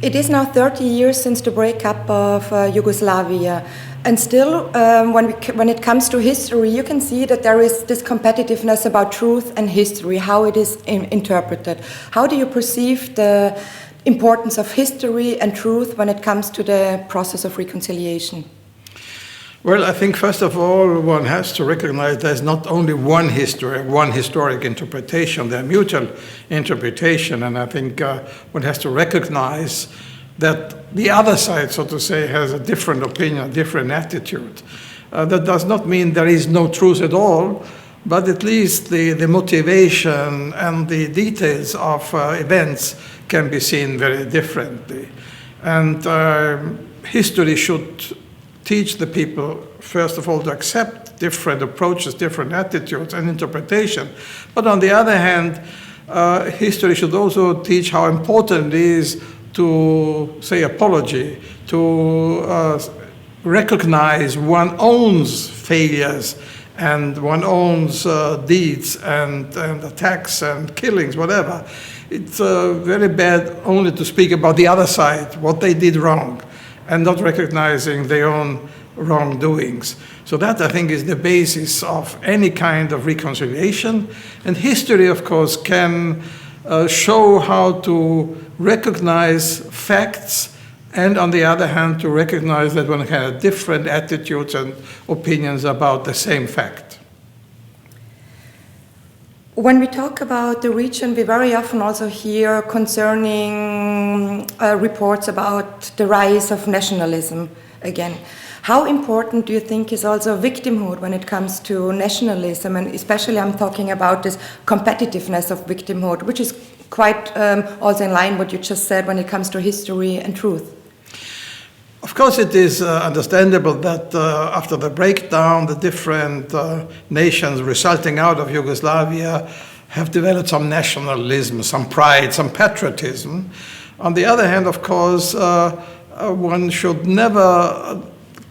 It is now 30 years since the breakup of Yugoslavia, and still, when it comes to history, you can see that there is this competitiveness about truth and history, how it is interpreted. How do you perceive the importance of history and truth when it comes to the process of reconciliation? Well, I think first of all, one has to recognize there's not only one history, one historic interpretation, there are mutual interpretation, and I think one has to recognize that the other side, so to say, has a different opinion, a different attitude. That does not mean there is no truth at all, but at least the motivation and the details of events can be seen very differently. And history should teach the people, first of all, to accept different approaches, different attitudes and interpretation. But on the other hand, history should also teach how important it is to say apology, to recognize one's own failures and one's own deeds and attacks and killings, whatever. It's very bad only to speak about the other side, what they did wrong, and not recognizing their own wrongdoings. So that, I think, is the basis of any kind of reconciliation. And history, of course, can show how to recognize facts and, on the other hand, to recognize that one can have different attitudes and opinions about the same fact. When we talk about the region, we very often also hear concerning reports about the rise of nationalism again. How important do you think is also victimhood when it comes to nationalism? And especially I'm talking about this competitiveness of victimhood, which is quite also in line with what you just said when it comes to history and truth. Of course, it is understandable that after the breakdown, the different nations resulting out of Yugoslavia have developed some nationalism, some pride, some patriotism. On the other hand, of course, one should never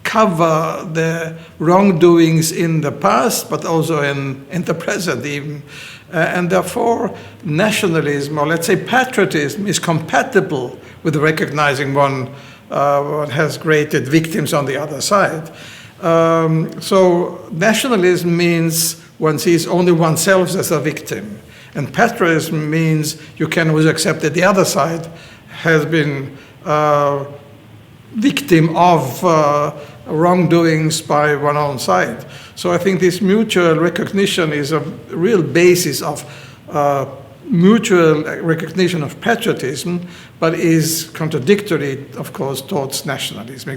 cover the wrongdoings in the past, but also in the present even. And therefore, nationalism, or let's say patriotism, is compatible with recognizing one has created victims on the other side. So nationalism means one sees only oneself as a victim. And patriotism means you can always accept that the other side has been victim of wrongdoings by one own side. So I think this mutual recognition is a real basis of mutual recognition of patriotism, but is contradictory, of course, towards nationalism,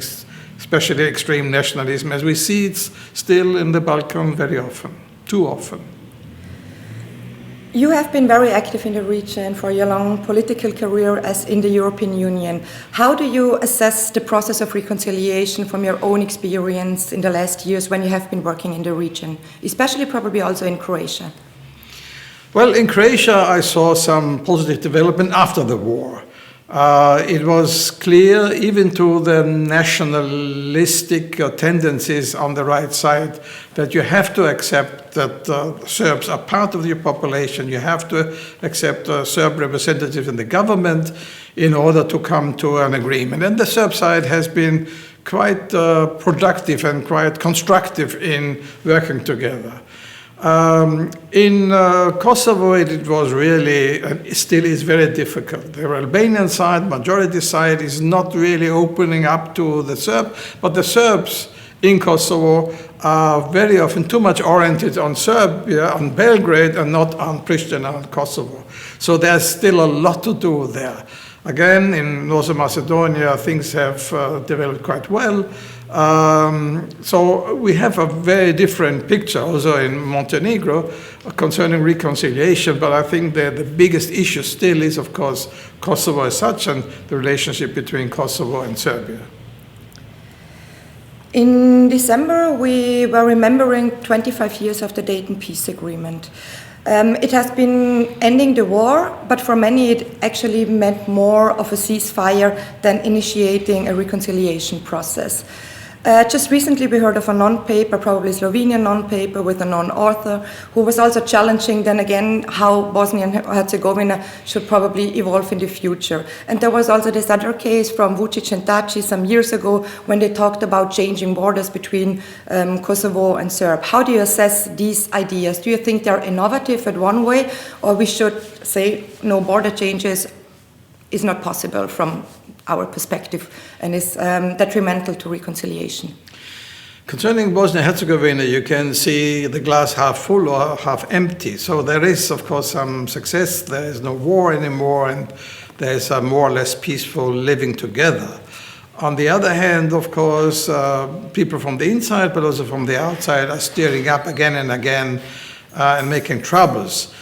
especially extreme nationalism, as we see it still in the Balkans very often, too often. You have been very active in the region for your long political career as in the European Union. How do you assess the process of reconciliation from your own experience in the last years when you have been working in the region, especially probably also in Croatia? Well, in Croatia, I saw some positive development after the war. It was clear, even to the nationalistic tendencies on the right side, that you have to accept that Serbs are part of your population. You have to accept Serb representatives in the government in order to come to an agreement. And the Serb side has been quite productive and quite constructive in working together. In Kosovo, it was really, and it still is very difficult. The Albanian side, majority side, is not really opening up to the Serb, but the Serbs in Kosovo are very often too much oriented on Serbia, on Belgrade, and not on Pristina and Kosovo. So there's still a lot to do there. Again, in Northern Macedonia, things have developed quite well. So we have a very different picture also in Montenegro concerning reconciliation, but I think that the biggest issue still is, of course, Kosovo as such and the relationship between Kosovo and Serbia. In December, we were remembering 25 years of the Dayton Peace Agreement. It has been ending the war, but for many it actually meant more of a ceasefire than initiating a reconciliation process. Just recently we heard of a non-paper, probably Slovenian non-paper with a non-author, who was also challenging then again how Bosnia and Herzegovina should probably evolve in the future. And there was also this other case from Vučić and Tači some years ago when they talked about changing borders between Kosovo and Serbia. How do you assess these ideas? Do you think they're innovative in one way, or we should say no, border changes is not possible from our perspective and is detrimental to reconciliation? Concerning Bosnia-Herzegovina, you can see the glass half full or half empty. So there is, of course, some success. There is no war anymore, and there is a more or less peaceful living together. On the other hand, of course, people from the inside, but also from the outside, are stirring up again and again and making troubles.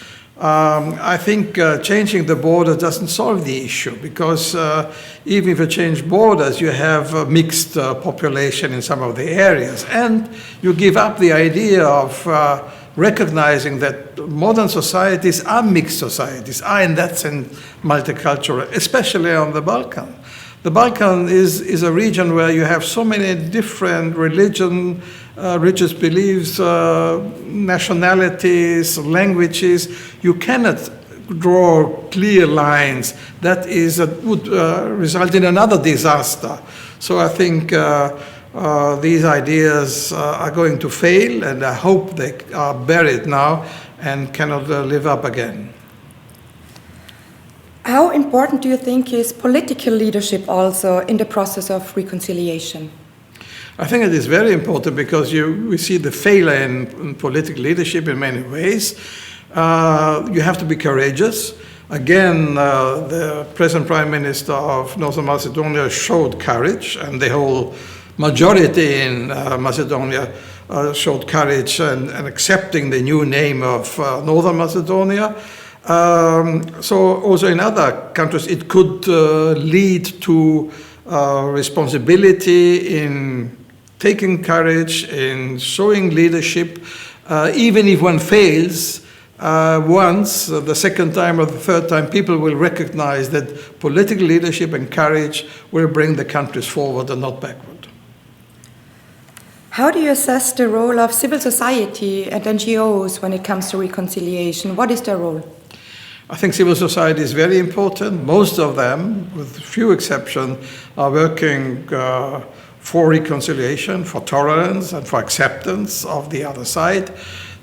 I think changing the border doesn't solve the issue, because even if you change borders, you have a mixed population in some of the areas, and you give up the idea of recognizing that modern societies are mixed societies, are in that sense multicultural, especially on the Balkan. The Balkan is a region where you have so many different religious beliefs, nationalities, languages. You cannot draw clear lines. That would result in another disaster. So I think these ideas are going to fail, and I hope they are buried now and cannot live up again. How important do you think is political leadership also in the process of reconciliation? I think it is very important, because we see the failure in political leadership in many ways. You have to be courageous. Again, the present Prime Minister of Northern Macedonia showed courage, and the whole majority in Macedonia showed courage and accepting the new name of Northern Macedonia. So also in other countries it could lead to responsibility in taking courage, in showing leadership. Even if one fails once, the second time or the third time, people will recognize that political leadership and courage will bring the countries forward and not backward. How do you assess the role of civil society and NGOs when it comes to reconciliation? What is their role? I think civil society is very important. Most of them, with few exceptions, are working for reconciliation, for tolerance, and for acceptance of the other side.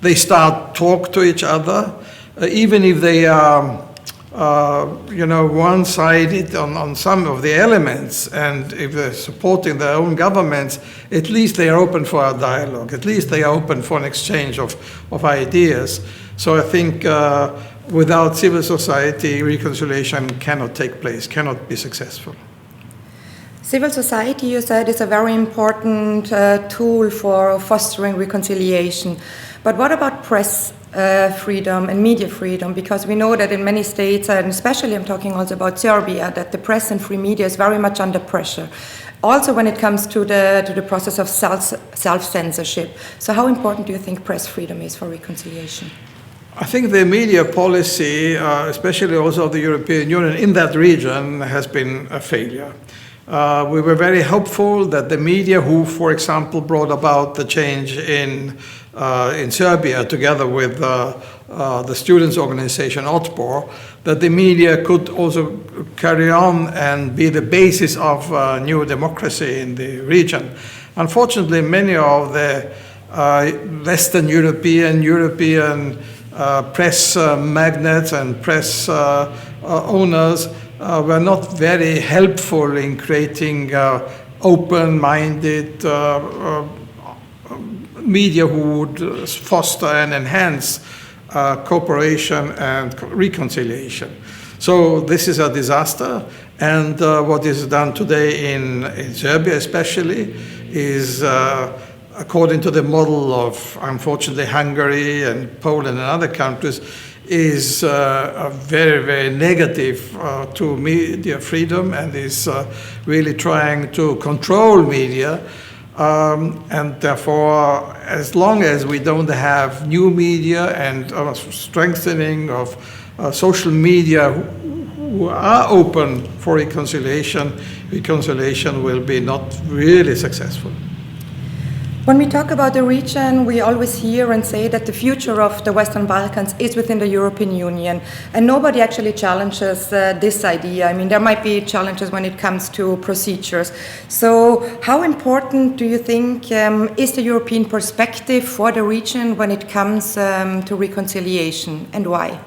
They start talk to each other, even if they are, one-sided on some of the elements, and if they're supporting their own governments, at least they are open for a dialogue. At least they are open for an exchange of ideas. So I think without civil society, reconciliation cannot take place, cannot be successful. Civil society, you said, is a very important tool for fostering reconciliation. But what about press freedom and media freedom? Because we know that in many states, and especially I'm talking also about Serbia, that the press and free media is very much under pressure. Also when it comes to the process of self-censorship. So how important do you think press freedom is for reconciliation? I think the media policy, especially also of the European Union in that region, has been a failure. We were very hopeful that the media, who, for example, brought about the change in Serbia together with the students' organization Otpor, that the media could also carry on and be the basis of new democracy in the region. Unfortunately, many of the Western European press magnates and press owners were not very helpful in creating open-minded media who would foster and enhance cooperation and reconciliation. So this is a disaster, and what is done today in Serbia especially is according to the model of, unfortunately, Hungary and Poland and other countries, is very, very negative to media freedom, and is really trying to control media. And therefore, as long as we don't have new media and strengthening of social media who are open for reconciliation will be not really successful. When we talk about the region, we always hear and say that the future of the Western Balkans is within the European Union, and nobody actually challenges this idea. I mean, there might be challenges when it comes to procedures. So how important do you think is the European perspective for the region when it comes to reconciliation, and why?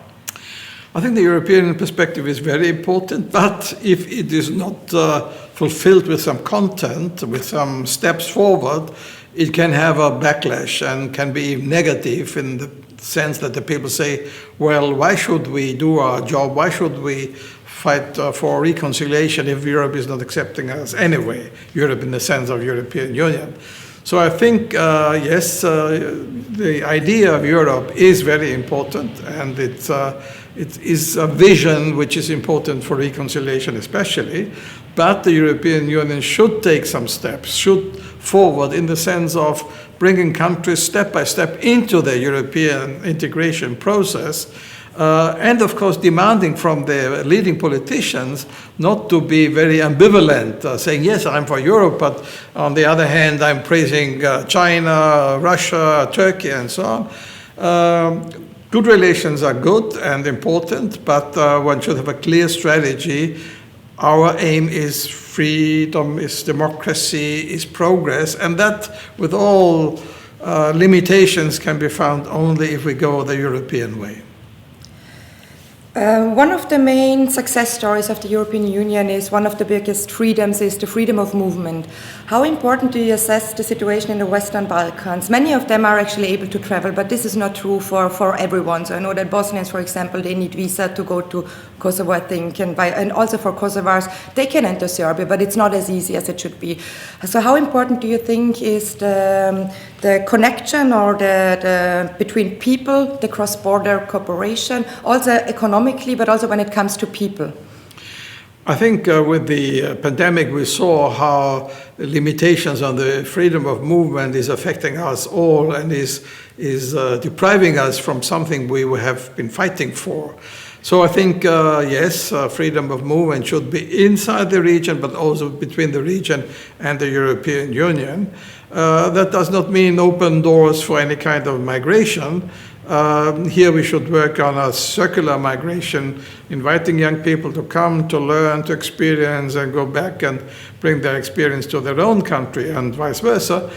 I think the European perspective is very important, but if it is not fulfilled with some content, with some steps forward, it can have a backlash and can be negative in the sense that the people say, well, why should we do our job? Why should we fight for reconciliation if Europe is not accepting us anyway? Europe in the sense of European Union. So I think, yes, the idea of Europe is very important, and it is a vision which is important for reconciliation especially, but the European Union should take some steps, should forward in the sense of bringing countries step by step into the European integration process, and of course demanding from the leading politicians not to be very ambivalent, saying, yes, I'm for Europe, but on the other hand, I'm praising China, Russia, Turkey, and so on. Good relations are good and important, but one should have a clear strategy. Our aim is freedom, is democracy, is progress, and that with all limitations can be found only if we go the European way. One of the main success stories of the European Union is one of the biggest freedoms is the freedom of movement. How important do you assess the situation in the Western Balkans? Many of them are actually able to travel, but this is not true for everyone. So I know that Bosnians, for example, they need visa to go to Kosovo, I think, and also for Kosovars, they can enter Serbia, but it's not as easy as it should be. So how important do you think is the connection or the between people, the cross-border cooperation, also economically, but also when it comes to people? I think with the pandemic, we saw how limitations on the freedom of movement is affecting us all and is depriving us from something we have been fighting for. So I think, yes, freedom of movement should be inside the region, but also between the region and the European Union. That does not mean open doors for any kind of migration. Here we should work on a circular migration, inviting young people to come, to learn, to experience, and go back and bring their experience to their own country, and vice versa.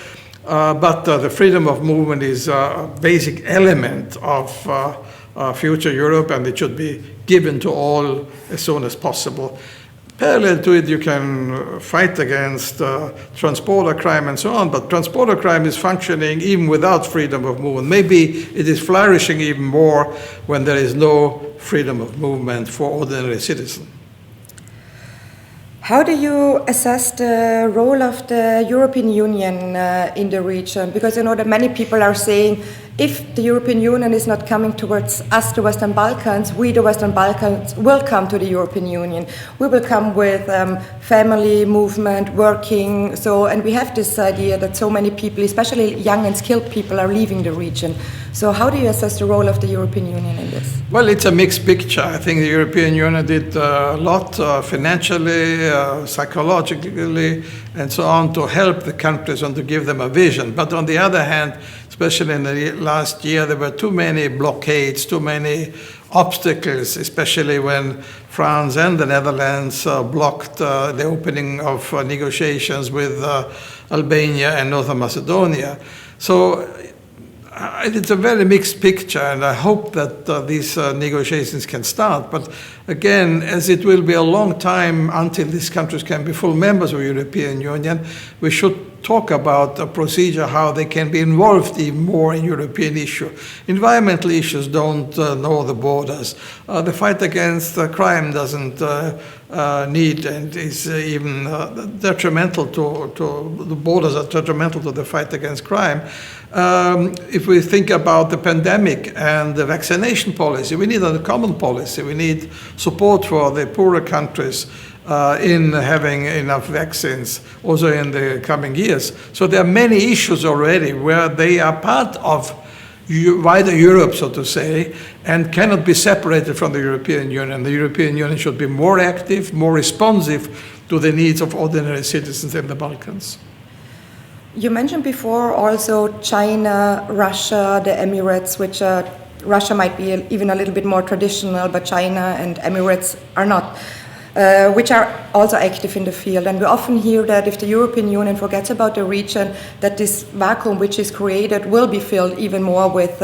But the freedom of movement is a basic element of future Europe, and it should be given to all as soon as possible. Parallel to it, you can fight against transporter crime and so on, but transporter crime is functioning even without freedom of movement. Maybe it is flourishing even more when there is no freedom of movement for ordinary citizens. How do you assess the role of the European Union in the region? Because you know that many people are saying, if the European Union is not coming towards us, the Western Balkans, we, the Western Balkans, will come to the European Union. We will come with family movement, working, and we have this idea that so many people, especially young and skilled people, are leaving the region. So how do you assess the role of the European Union in this? Well, it's a mixed picture. I think the European Union did a lot financially, psychologically, and so on to help the countries and to give them a vision. But on the other hand, especially in the last year, there were too many blockades, too many obstacles, especially when France and the Netherlands blocked the opening of negotiations with Albania and Northern Macedonia. So it's a very mixed picture, and I hope that these negotiations can start. But again, as it will be a long time until these countries can be full members of the European Union, we should talk about a procedure, how they can be involved even more in European issues. Environmental issues don't know the borders. The fight against crime doesn't need and is even detrimental to the borders are detrimental to the fight against crime. If we think about the pandemic and the vaccination policy, we need a common policy. We need support for the poorer countries in having enough vaccines also in the coming years. So there are many issues already where they are part of wider Europe, so to say, and cannot be separated from the European Union. The European Union should be more active, more responsive to the needs of ordinary citizens in the Balkans. You mentioned before also China, Russia, the Emirates, which Russia might be even a little bit more traditional, but China and Emirates are not, which are also active in the field. And we often hear that if the European Union forgets about the region, that this vacuum which is created will be filled even more with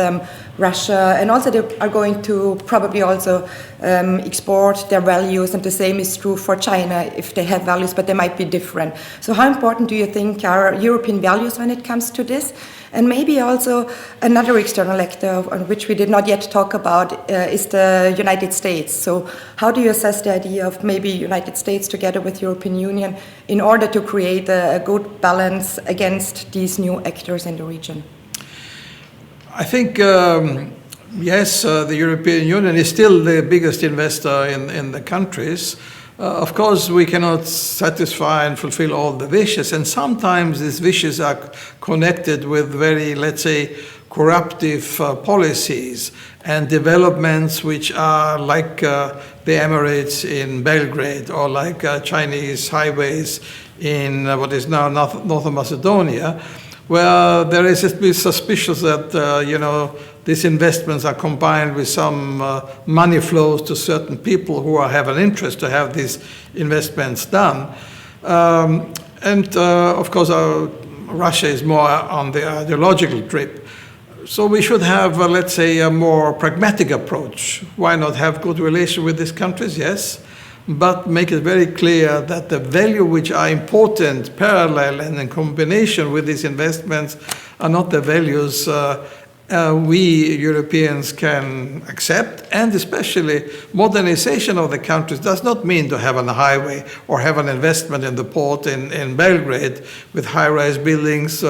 Russia. And also they are going to probably also export their values, and the same is true for China if they have values, but they might be different. So how important do you think are European values when it comes to this? And maybe also another external actor on which we did not yet talk about is the United States. So how do you assess the idea of maybe United States together with European Union in order to create a good balance against these new actors in the region? I think, yes, the European Union is still the biggest investor in the countries. Of course, we cannot satisfy and fulfill all the wishes, and sometimes these wishes are connected with very, let's say, corruptive policies and developments which are like the Emirates in Belgrade, or like Chinese highways in what is now Northern Macedonia, where there is at least suspicious that, these investments are combined with some money flows to certain people who have an interest to have these investments done. Of course, Russia is more on the ideological trip. So we should have, let's say, a more pragmatic approach. Why not have good relations with these countries? Yes. But make it very clear that the value which are important, parallel and in combination with these investments, are not the values we Europeans can accept. And especially modernization of the countries does not mean to have a highway or have an investment in the port in Belgrade with high-rise buildings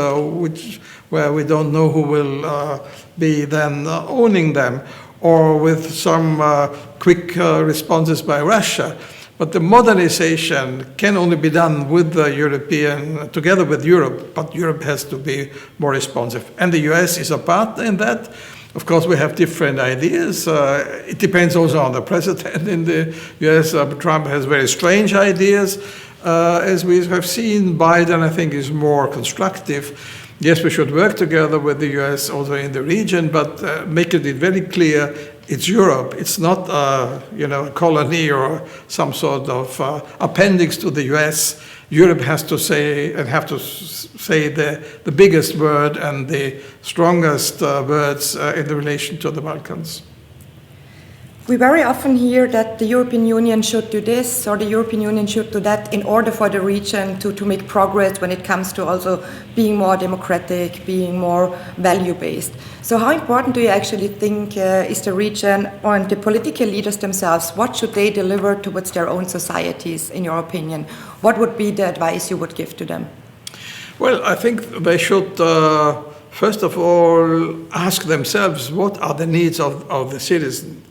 where we don't know who will be then owning them, or with some quick responses by Russia. But the modernization can only be done with the European, together with Europe, but Europe has to be more responsive. And the US is a partner in that. Of course, we have different ideas. It depends also on the president in the US. Trump has very strange ideas. As we have seen, Biden, I think, is more constructive. Yes, we should work together with the US also in the region, but making it very clear it's Europe. It's not a colony or some sort of appendix to the US. Europe has to say the biggest word and the strongest words in the relation to the Balkans. We very often hear that the European Union should do this or the European Union should do that in order for the region to make progress when it comes to also being more democratic, being more value-based. So how important do you actually think is the region and the political leaders themselves? What should they deliver towards their own societies, in your opinion? What would be the advice you would give to them? Well, I think they should, first of all, ask themselves what are the needs of the citizens.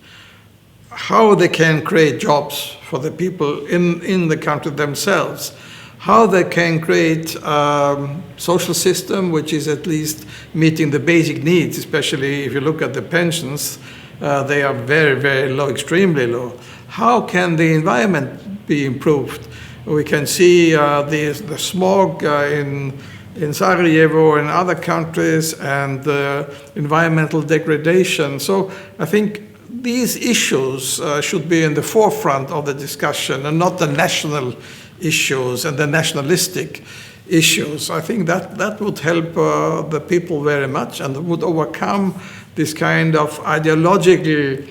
How they can create jobs for the people in the country themselves, how they can create a social system which is at least meeting the basic needs, especially if you look at the pensions, they are very, very low, extremely low. How can the environment be improved? We can see the smog in Sarajevo and other countries, and environmental degradation. So I think these issues should be in the forefront of the discussion and not the national issues and the nationalistic issues. I think that would help the people very much and would overcome this kind of ideological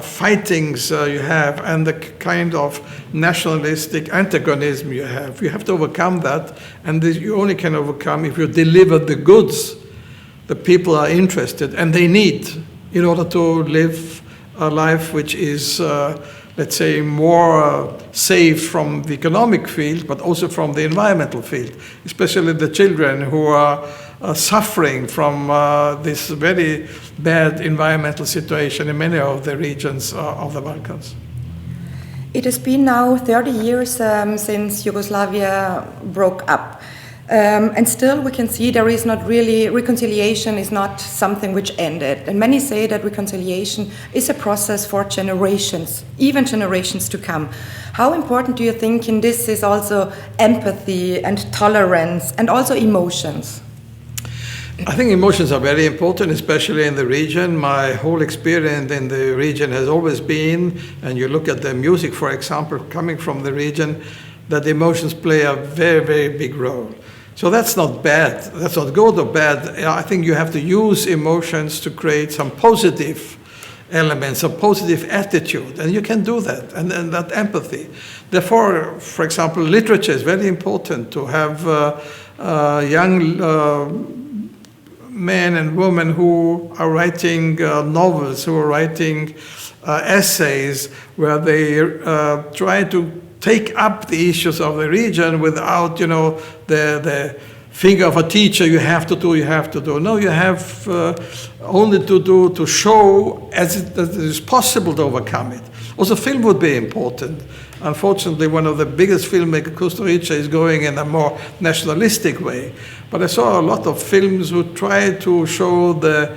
fightings you have and the kind of nationalistic antagonism you have. You have to overcome that, and you only can overcome if you deliver the goods the people are interested and they need in order to live a life which is, let's say, more safe from the economic field, but also from the environmental field, especially the children who are suffering from this very bad environmental situation in many of the regions of the Balkans. It has been now 30 years since Yugoslavia broke up. And still we can see there is not really, reconciliation is not something which ended. And many say that reconciliation is a process for generations, even generations to come. How important do you think in this is also empathy and tolerance and also emotions? I think emotions are very important, especially in the region. My whole experience in the region has always been, and you look at the music, for example, coming from the region, that emotions play a very, very big role. So that's not bad. That's not good or bad. I think you have to use emotions to create some positive elements, a positive attitude, and you can do that, and that empathy. Therefore, for example, literature is very important to have young men and women who are writing novels, who are writing essays, where they try to take up the issues of the region without, the finger of a teacher, you have to do. No, you have only to show as it is possible to overcome it. Also, film would be important. Unfortunately, one of the biggest filmmakers, Costa Rica, is going in a more nationalistic way. But I saw a lot of films who try to show the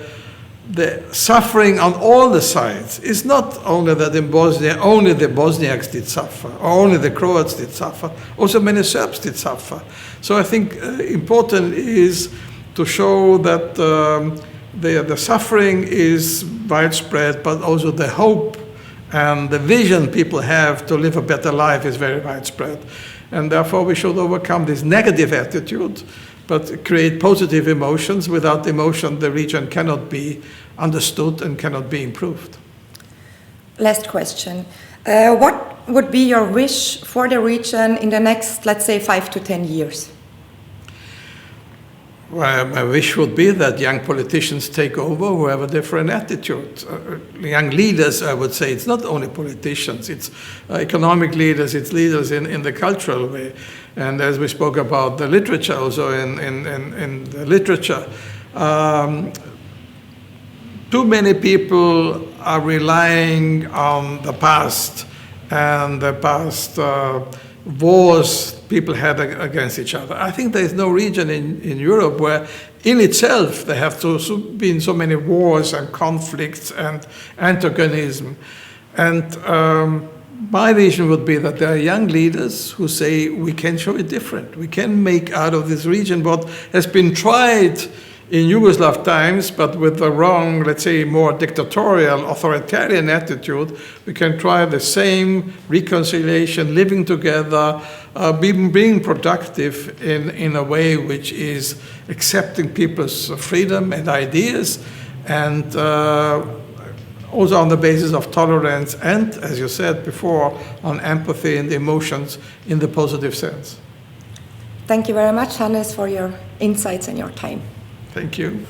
suffering on all the sides. It's not only that in Bosnia only the Bosniaks did suffer, or only the Croats did suffer. Also many Serbs did suffer. So I think important is to show that the suffering is widespread, but also the hope and the vision people have to live a better life is very widespread. And therefore we should overcome this negative attitude, but create positive emotions. Without emotion, the region cannot be understood and cannot be improved. Last question. What would be your wish for the region in the next, let's say, 5 to 10 years? Well, my wish would be that young politicians take over who have a different attitude. Young leaders, I would say, it's not only politicians, it's economic leaders, it's leaders in the cultural way. And as we spoke about the literature, also in the literature, too many people are relying on the past and the past wars people had against each other. I think there is no region in Europe where in itself there have been so many wars and conflicts and antagonism. And my vision would be that there are young leaders who say we can show it different. We can make out of this region what has been tried in Yugoslav times, but with the wrong, let's say, more dictatorial, authoritarian attitude. We can try the same reconciliation, living together, being productive in a way which is accepting people's freedom and ideas, and also on the basis of tolerance and, as you said before, on empathy and emotions in the positive sense. Thank you very much, Hannes, for your insights and your time. Thank you.